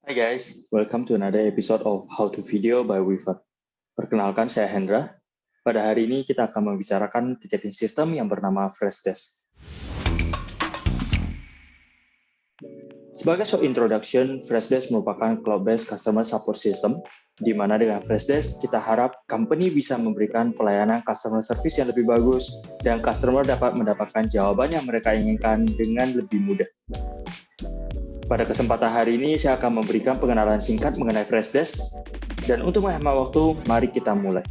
Hai guys, welcome to another episode of How to Video by Weaver. Perkenalkan, saya Hendra. Pada hari ini kita akan membicarakan ticketing system yang bernama Freshdesk. Sebagai short introduction, Freshdesk merupakan cloud-based customer support system, di mana dengan Freshdesk kita harap company bisa memberikan pelayanan customer service yang lebih bagus dan customer dapat mendapatkan jawaban yang mereka inginkan dengan lebih mudah. Pada kesempatan hari ini, saya akan memberikan pengenalan singkat mengenai Freshdesk. Dan untuk menghemat waktu, mari kita mulai.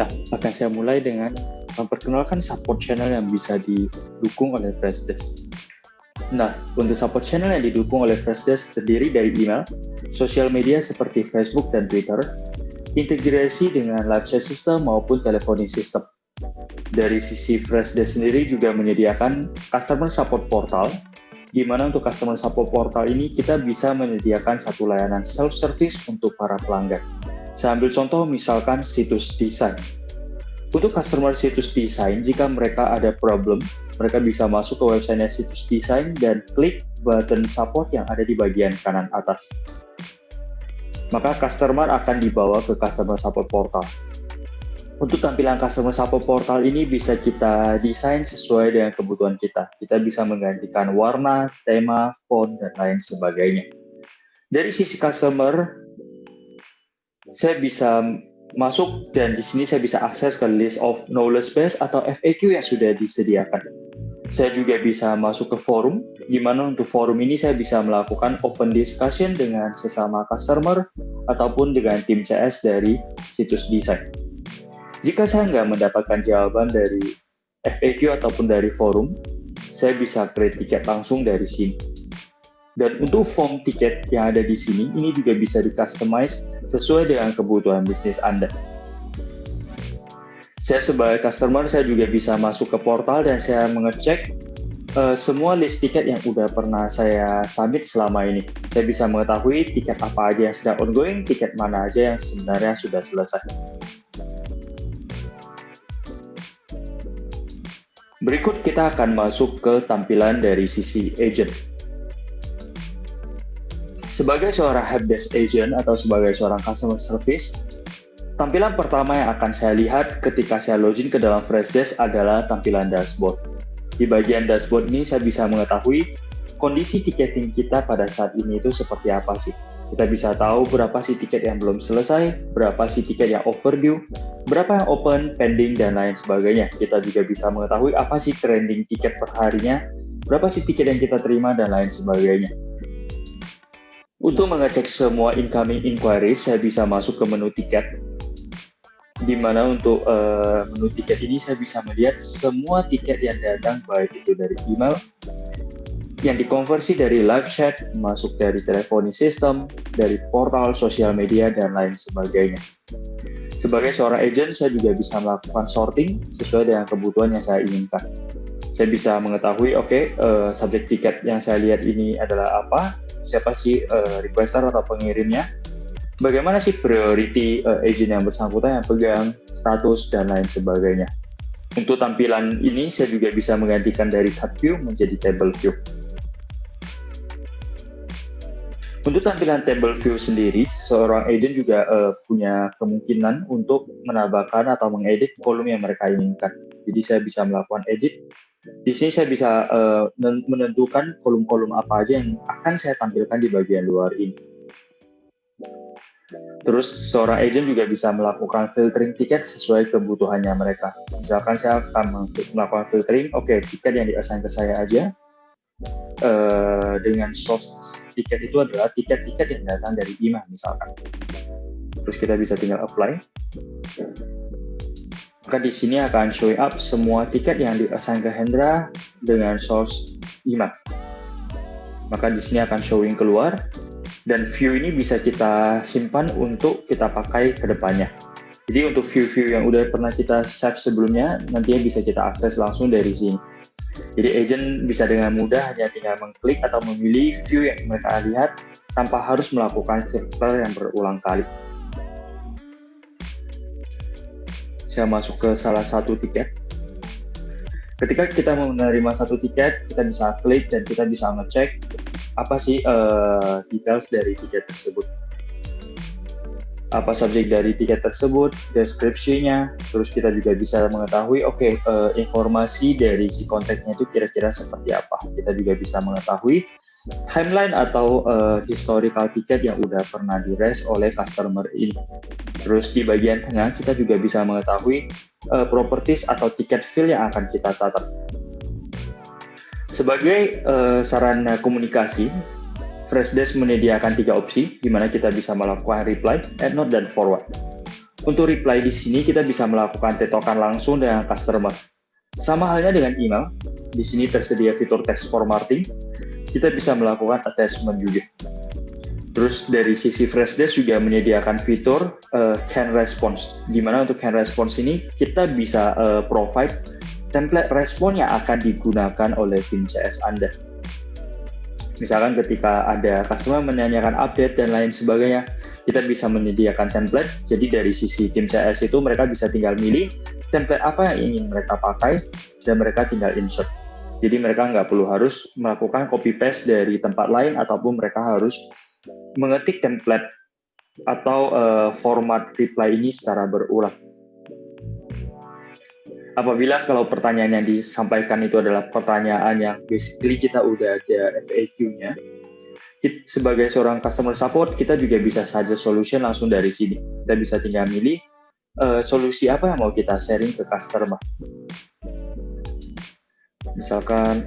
Nah, akan saya mulai dengan memperkenalkan support channel yang bisa didukung oleh Freshdesk. Nah, untuk support channel yang didukung oleh Freshdesk terdiri dari email, sosial media seperti Facebook dan Twitter, integrasi dengan live chat system maupun telephony system. Dari sisi Freshdesk sendiri juga menyediakan customer support portal, di mana untuk customer support portal ini kita bisa menyediakan satu layanan self-service untuk para pelanggan. Saya ambil contoh misalkan situs desain. Untuk customer situs desain, jika mereka ada problem, mereka bisa masuk ke website situs desain dan klik button support yang ada di bagian kanan atas. Maka customer akan dibawa ke customer support portal. Untuk tampilan customer support portal ini bisa kita desain sesuai dengan kebutuhan kita. Kita bisa menggantikan warna, tema, font, dan lain sebagainya. Dari sisi customer, saya bisa masuk dan di sini saya bisa akses ke list of knowledge base atau FAQ yang sudah disediakan. Saya juga bisa masuk ke forum, di mana untuk forum ini saya bisa melakukan open discussion dengan sesama customer ataupun dengan tim CS dari situs desain. Jika saya nggak mendapatkan jawaban dari FAQ ataupun dari forum, saya bisa create tiket langsung dari sini. Dan untuk form tiket yang ada di sini, ini juga bisa di-customize sesuai dengan kebutuhan bisnis Anda. Saya sebagai customer, saya juga bisa masuk ke portal dan saya mengecek semua list tiket yang udah pernah saya submit selama ini. Saya bisa mengetahui tiket apa aja yang sedang ongoing, tiket mana aja yang sebenarnya sudah selesai. Berikut kita akan masuk ke tampilan dari sisi agent. Sebagai seorang helpdesk agent atau sebagai seorang customer service, tampilan pertama yang akan saya lihat ketika saya login ke dalam Freshdesk adalah tampilan dashboard. Di bagian dashboard ini saya bisa mengetahui kondisi tiketing kita pada saat ini itu seperti apa sih. Kita bisa tahu berapa sih tiket yang belum selesai, berapa sih tiket yang overdue, berapa yang open, pending, dan lain sebagainya. Kita juga bisa mengetahui apa sih trending tiket per harinya, berapa sih tiket yang kita terima, dan lain sebagainya. Untuk mengecek semua incoming inquiries, saya bisa masuk ke menu tiket, di mana untuk menu tiket ini saya bisa melihat semua tiket yang datang, baik itu dari email, yang dikonversi dari live chat, masuk dari telephony system, dari portal, sosial media, dan lain sebagainya. Sebagai seorang agent, saya juga bisa melakukan sorting sesuai dengan kebutuhan yang saya inginkan. Saya bisa mengetahui, subjek tiket yang saya lihat ini adalah apa, siapa sih requester atau pengirimnya, bagaimana sih priority agent yang bersangkutan yang pegang, status, dan lain sebagainya. Untuk tampilan ini, saya juga bisa menggantikan dari card view menjadi table view. Untuk tampilan table view sendiri, seorang agent juga punya kemungkinan untuk menambahkan atau mengedit kolom yang mereka inginkan. Jadi saya bisa melakukan edit. Di sini saya bisa menentukan kolom-kolom apa aja yang akan saya tampilkan di bagian luar ini. Terus seorang agent juga bisa melakukan filtering tiket sesuai kebutuhannya mereka. Misalkan saya akan melakukan filtering, tiket yang di-assign ke saya aja, dengan source tiket itu adalah tiket-tiket yang datang dari email misalkan. Terus kita bisa tinggal apply. Maka di sini akan show up semua tiket yang di-assign ke Hendra dengan source email. Maka di sini akan showing keluar dan view ini bisa kita simpan untuk kita pakai ke depannya. Jadi untuk view-view yang udah pernah kita save sebelumnya nantinya bisa kita akses langsung dari sini. Jadi agent bisa dengan mudah hanya tinggal mengklik atau memilih view yang mereka lihat tanpa harus melakukan filter yang berulang kali. Saya masuk ke salah satu tiket. Ketika kita menerima satu tiket, kita bisa klik dan kita bisa ngecek apa sih details dari tiket tersebut. Apa subjek dari tiket tersebut, deskripsinya, terus kita juga bisa mengetahui, informasi dari si kontaknya itu kira-kira seperti apa. Kita juga bisa mengetahui timeline atau historical tiket yang udah pernah di-raise oleh customer ini. Terus di bagian tengah kita juga bisa mengetahui properties atau tiket fill yang akan kita catat. Sebagai sarana komunikasi, Freshdesk menyediakan 3 opsi, di mana kita bisa melakukan reply, add note, dan forward. Untuk reply di sini, kita bisa melakukan tetokan langsung dengan customer. Sama halnya dengan email, di sini tersedia fitur text formatting, kita bisa melakukan attachment juga. Terus dari sisi Freshdesk juga menyediakan fitur can response, di mana untuk can response ini, kita bisa provide template respon yang akan digunakan oleh tim CS Anda. Misalkan ketika ada customer menanyakan update dan lain sebagainya, kita bisa menyediakan template. Jadi dari sisi tim CS itu mereka bisa tinggal milih template apa yang ingin mereka pakai dan mereka tinggal insert. Jadi mereka nggak perlu harus melakukan copy paste dari tempat lain ataupun mereka harus mengetik template atau format reply ini secara berulang. Apabila kalau pertanyaan yang disampaikan itu adalah pertanyaan yang basically kita udah ada FAQ-nya, sebagai seorang customer support, kita juga bisa suggest solution langsung dari sini. Kita bisa tinggal milih solusi apa yang mau kita sharing ke customer. Misalkan,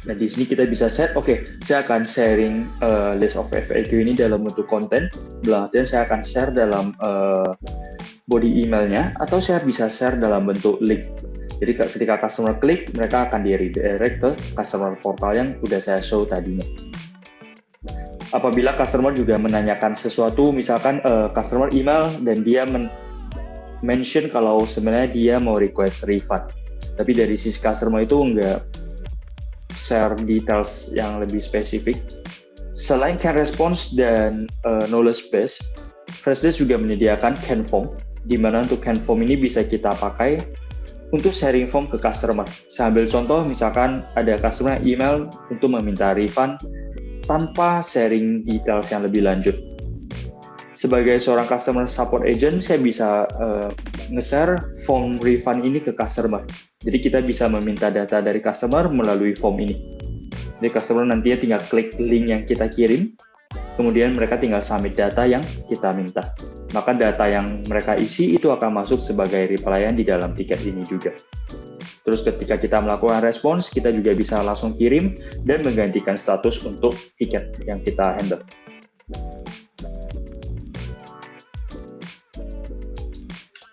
nah di sini kita bisa set, saya akan sharing list of FAQ ini dalam bentuk konten, dan saya akan share dalam body emailnya, atau saya bisa share dalam bentuk link. Jadi ketika customer klik, mereka akan di-redirect ke customer portal yang sudah saya show tadinya. Apabila customer juga menanyakan sesuatu, misalkan customer email dan dia mention kalau sebenarnya dia mau request refund, tapi dari sisi customer itu enggak share details yang lebih spesifik. Selain can response dan knowledge base, Freshdesk juga menyediakan can form, di mana untuk can form ini bisa kita pakai untuk sharing form ke customer. Saya ambil contoh, misalkan ada customer email untuk meminta refund tanpa sharing details yang lebih lanjut. Sebagai seorang customer support agent, saya bisa nge-share form refund ini ke customer. Jadi kita bisa meminta data dari customer melalui form ini. Jadi customer nantinya tinggal klik link yang kita kirim, kemudian mereka tinggal submit data yang kita minta. Maka data yang mereka isi itu akan masuk sebagai replyan di dalam tiket ini juga. Terus ketika kita melakukan respons, kita juga bisa langsung kirim dan menggantikan status untuk tiket yang kita handle.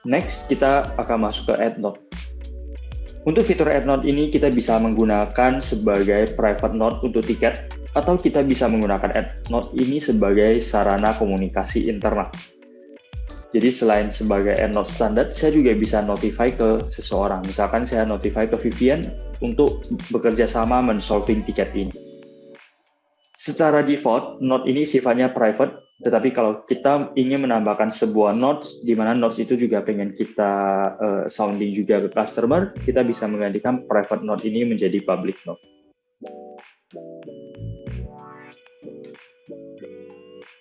Next, kita akan masuk ke add note. Untuk fitur add note ini, kita bisa menggunakan sebagai private note untuk tiket, atau kita bisa menggunakan add note ini sebagai sarana komunikasi internal. Jadi selain sebagai add note standar, saya juga bisa notify ke seseorang. Misalkan saya notify ke Vivian untuk bekerja sama men-solving tiket ini. Secara default, note ini sifatnya private, tetapi kalau kita ingin menambahkan sebuah notes, di mana notes itu juga pengen kita sounding juga ke customer, kita bisa menggantikan private note ini menjadi public note.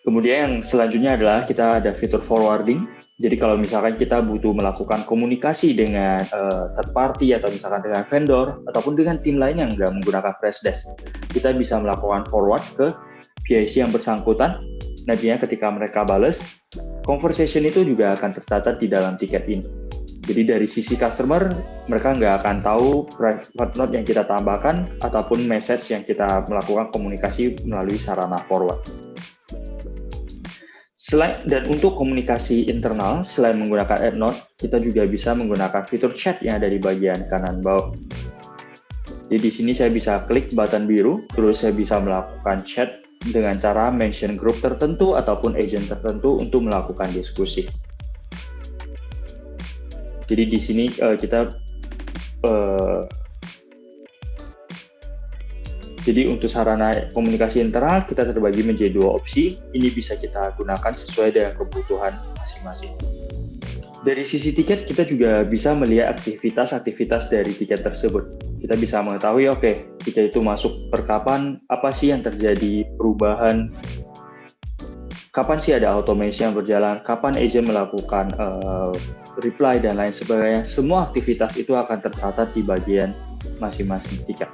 Kemudian yang selanjutnya adalah kita ada fitur forwarding. Jadi kalau misalkan kita butuh melakukan komunikasi dengan third party atau misalkan dengan vendor ataupun dengan tim lain yang nggak menggunakan Freshdesk, kita bisa melakukan forward ke PIC yang bersangkutan. Nantinya ketika mereka bales, conversation itu juga akan tercatat di dalam tiket ini. Jadi dari sisi customer, mereka nggak akan tahu private note yang kita tambahkan ataupun message yang kita melakukan komunikasi melalui sarana forward. Dan untuk komunikasi internal, selain menggunakan add note, kita juga bisa menggunakan fitur chat yang ada di bagian kanan bawah. Jadi di sini saya bisa klik button biru, terus saya bisa melakukan chat dengan cara mention grup tertentu ataupun agent tertentu untuk melakukan diskusi. Jadi di sini Jadi untuk sarana komunikasi internal kita terbagi menjadi 2 opsi. Ini bisa kita gunakan sesuai dengan kebutuhan masing-masing. Dari sisi tiket, kita juga bisa melihat aktivitas-aktivitas dari tiket tersebut. Kita bisa mengetahui, oke, tiket itu masuk per kapan, apa sih yang terjadi perubahan, kapan sih ada automation yang berjalan, kapan agent melakukan reply, dan lain sebagainya. Semua aktivitas itu akan tercatat di bagian masing-masing tiket.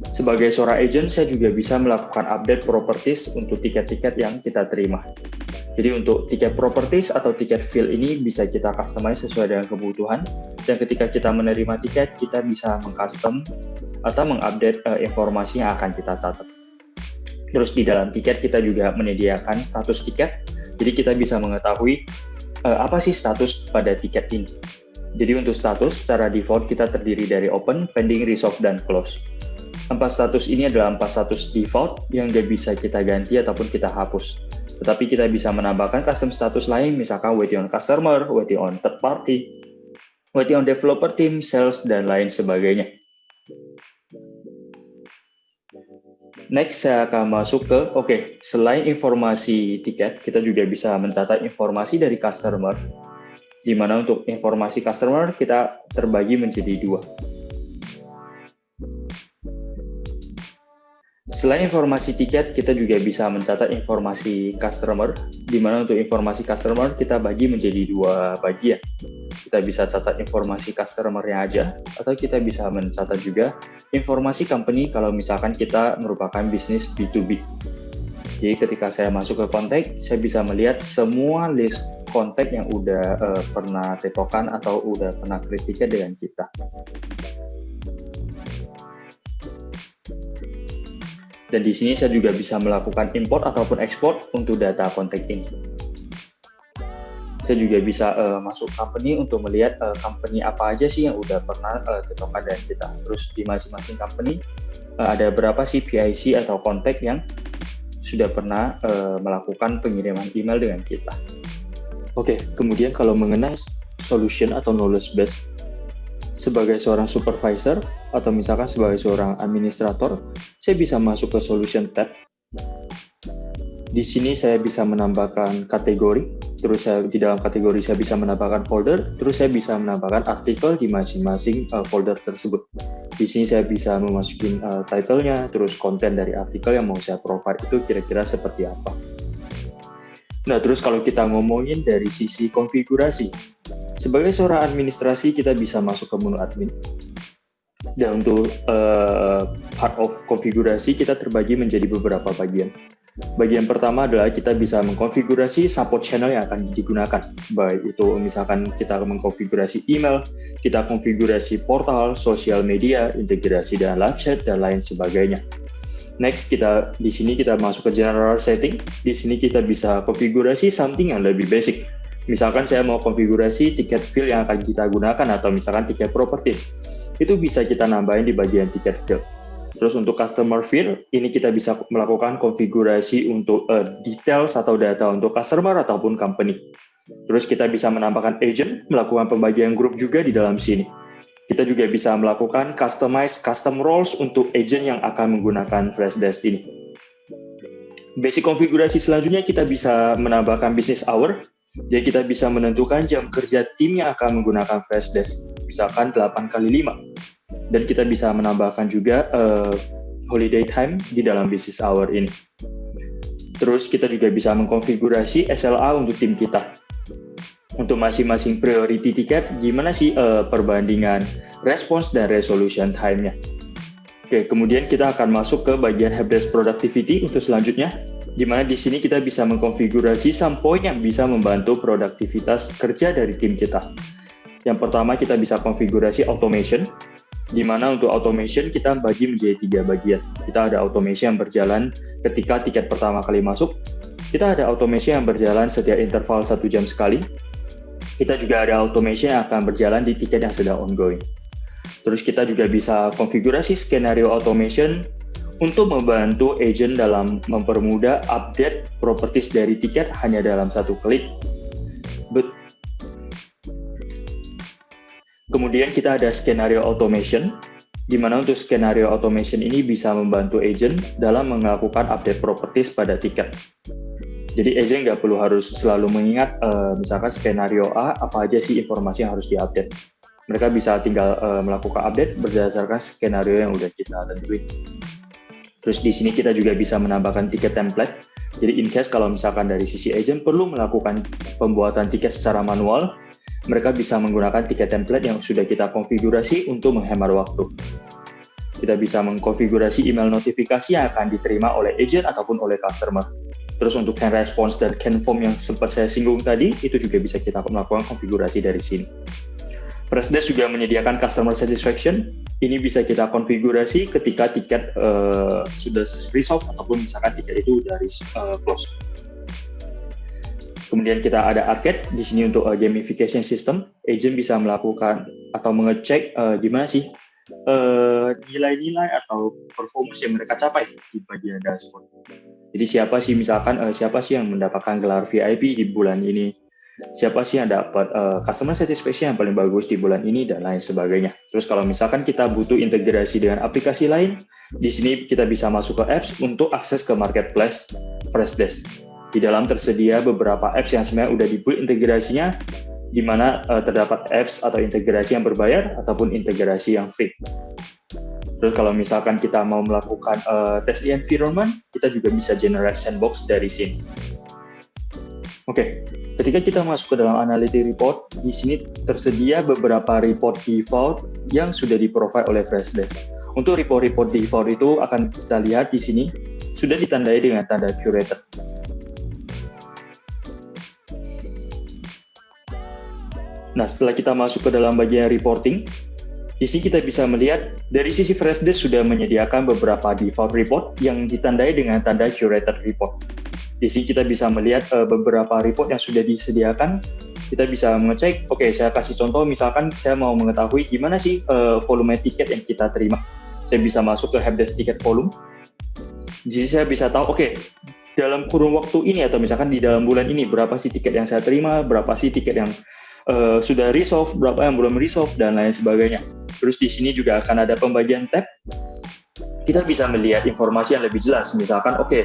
Sebagai seorang agent, saya juga bisa melakukan update properties untuk tiket-tiket yang kita terima. Jadi untuk tiket properties atau tiket fill ini bisa kita customize sesuai dengan kebutuhan, dan ketika kita menerima tiket, kita bisa mengcustom atau mengupdate informasi yang akan kita catat. Terus di dalam tiket kita juga menyediakan status tiket, jadi kita bisa mengetahui apa sih status pada tiket ini. Jadi untuk status, secara default kita terdiri dari open, pending, resolve, dan close. 4 status ini adalah 4 status default yang nggak bisa kita ganti ataupun kita hapus. Tetapi kita bisa menambahkan custom status lain, misalkan waiting on customer, waiting on third party, waiting on developer team, sales, dan lain sebagainya. Next, saya akan masuk ke, selain informasi tiket, kita juga bisa mencatat informasi dari customer, di mana untuk informasi customer kita terbagi menjadi 2. Selain informasi tiket, kita juga bisa mencatat informasi customer, di mana untuk informasi customer kita bagi menjadi 2 bagian. Kita bisa catat informasi customer-nya aja, atau kita bisa mencatat juga informasi company kalau misalkan kita merupakan bisnis B2B. Jadi ketika saya masuk ke kontak, saya bisa melihat semua list kontak yang udah pernah tekokan atau udah pernah klik tiket dengan kita. Dan di sini saya juga bisa melakukan import ataupun ekspor untuk data kontak ini. Saya juga bisa masuk company untuk melihat company apa aja sih yang udah pernah tekokan dengan kita. Terus di masing-masing company ada berapa sih PIC atau kontak yang sudah pernah melakukan pengiriman email dengan kita. Oke, kemudian kalau mengenai solution atau knowledge base, sebagai seorang supervisor atau misalkan sebagai seorang administrator, saya bisa masuk ke solution tab. Di sini saya bisa menambahkan kategori, terus di dalam kategori saya bisa menambahkan folder, terus saya bisa menambahkan artikel di masing-masing folder tersebut. Di sini saya bisa memasukin title-nya, terus konten dari artikel yang mau saya provide itu kira-kira seperti apa. Nah, terus kalau kita ngomongin dari sisi konfigurasi, sebagai seorang administrasi kita bisa masuk ke menu admin. Dan untuk part of konfigurasi kita terbagi menjadi beberapa bagian. Bagian pertama adalah kita bisa mengkonfigurasi support channel yang akan digunakan. Baik itu misalkan kita mengkonfigurasi email, kita konfigurasi portal, sosial media, integrasi dengan live chat, dan lain sebagainya. Next, di sini kita masuk ke general setting. Di sini kita bisa konfigurasi something yang lebih basic. Misalkan saya mau konfigurasi tiket fill yang akan kita gunakan atau misalkan tiket properties. Itu bisa kita nambahin di bagian tiket fill. Terus untuk customer fill, ini kita bisa melakukan konfigurasi untuk details atau data untuk customer ataupun company. Terus kita bisa menambahkan agent, melakukan pembagian grup juga di dalam sini. Kita juga bisa melakukan customize custom roles untuk agent yang akan menggunakan Freshdesk ini. Basic konfigurasi selanjutnya kita bisa menambahkan business hour. Jadi kita bisa menentukan jam kerja tim yang akan menggunakan Freshdesk, misalkan 8x5. Dan kita bisa menambahkan juga holiday time di dalam business hour ini. Terus kita juga bisa mengkonfigurasi SLA untuk tim kita. Untuk masing-masing priority tiket, gimana sih perbandingan response dan resolution time-nya. Oke, kemudian kita akan masuk ke bagian helpdesk productivity untuk selanjutnya, di mana di sini kita bisa mengkonfigurasi some point yang bisa membantu produktivitas kerja dari tim kita. Yang pertama kita bisa konfigurasi automation, di mana untuk automation kita bagi menjadi 3 bagian. Kita ada automation yang berjalan ketika tiket pertama kali masuk, kita ada automation yang berjalan setiap interval 1 jam sekali, kita juga ada automation yang akan berjalan di tiket yang sedang ongoing. Terus kita juga bisa konfigurasi skenario automation untuk membantu agent dalam mempermudah update properties dari tiket hanya dalam 1 klik. Kemudian kita ada skenario automation, di mana untuk skenario automation ini bisa membantu agent dalam melakukan update properties pada tiket. Jadi agent nggak perlu harus selalu mengingat misalkan skenario A, apa aja sih informasi yang harus diupdate. Mereka bisa tinggal melakukan update berdasarkan skenario yang udah kita tentuin. Terus di sini kita juga bisa menambahkan tiket template. Jadi in case kalau misalkan dari sisi agent perlu melakukan pembuatan tiket secara manual, mereka bisa menggunakan tiket template yang sudah kita konfigurasi untuk menghemat waktu. Kita bisa mengkonfigurasi email notifikasi yang akan diterima oleh agent ataupun oleh customer. Terus untuk can response dan can form yang sempat saya singgung tadi, itu juga bisa kita melakukan konfigurasi dari sini. Freshdesk juga menyediakan customer satisfaction. Ini bisa kita konfigurasi ketika tiket sudah resolve ataupun misalkan tiket itu dari close. Kemudian kita ada arcade di sini untuk gamification system. Agent bisa melakukan atau mengecek gimana sih nilai-nilai atau performance yang mereka capai di bagian dashboard. Jadi siapa sih misalkan siapa sih yang mendapatkan gelar VIP di bulan ini, siapa sih yang dapat customer satisfaction yang paling bagus di bulan ini dan lain sebagainya. Terus kalau misalkan kita butuh integrasi dengan aplikasi lain, di sini kita bisa masuk ke apps untuk akses ke marketplace Freshdesk. Di dalam tersedia beberapa apps yang sebenarnya udah dibuat integrasinya, di mana terdapat apps atau integrasi yang berbayar ataupun integrasi yang free. Terus kalau misalkan kita mau melakukan tes di environment, kita juga bisa generate sandbox dari sini. Oke, ketika kita masuk ke dalam analytic report, di sini tersedia beberapa report default yang sudah di-provide oleh Freshdesk. Untuk report-report default itu akan kita lihat di sini, sudah ditandai dengan tanda curated. Nah, setelah kita masuk ke dalam bagian reporting, di sini kita bisa melihat dari sisi Freshdesk sudah menyediakan beberapa default report yang ditandai dengan tanda curated report. Di sini kita bisa melihat beberapa report yang sudah disediakan. Kita bisa mengecek, oke, saya kasih contoh, misalkan saya mau mengetahui gimana sih volume tiket yang kita terima. Saya bisa masuk ke helpdesk ticket volume. Jadi saya bisa tahu, oke, dalam kurun waktu ini atau misalkan di dalam bulan ini berapa sih tiket yang saya terima, berapa sih tiket yang sudah resolve, berapa yang belum resolve, dan lain sebagainya. Terus di sini juga akan ada pembagian tab. Kita bisa melihat informasi yang lebih jelas. Misalkan, oke,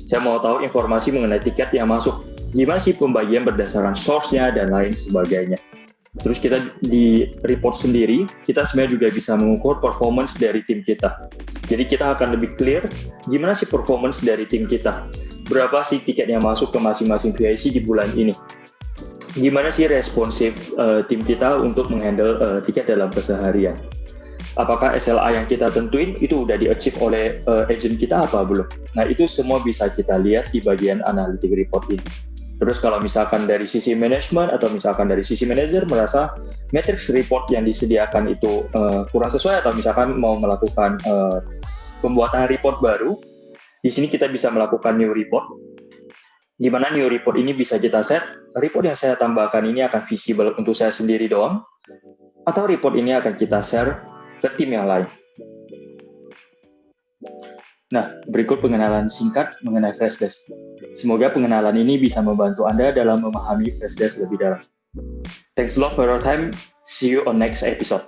saya mau tahu informasi mengenai tiket yang masuk. Gimana sih pembagian berdasarkan source-nya dan lain sebagainya. Terus kita di report sendiri, kita sebenarnya juga bisa mengukur performance dari tim kita. Jadi kita akan lebih clear gimana sih performance dari tim kita. Berapa sih tiket yang masuk ke masing-masing VIC di bulan ini. Gimana sih responsif tim kita untuk menghandle tiket dalam keseharian. Apakah SLA yang kita tentuin itu udah di-achieve oleh agent kita apa belum? Nah, itu semua bisa kita lihat di bagian analytic report ini. Terus kalau misalkan dari sisi manajemen atau misalkan dari sisi manajer merasa matrix report yang disediakan itu kurang sesuai atau misalkan mau melakukan pembuatan report baru, di sini kita bisa melakukan new report. Di mana new report ini bisa kita set, report yang saya tambahkan ini akan visible untuk saya sendiri doang, atau report ini akan kita share ke tim yang lain. Nah, berikut pengenalan singkat mengenai Freshdesk. Semoga pengenalan ini bisa membantu Anda dalam memahami Freshdesk lebih dalam. Thanks a lot for your time. See you on next episode.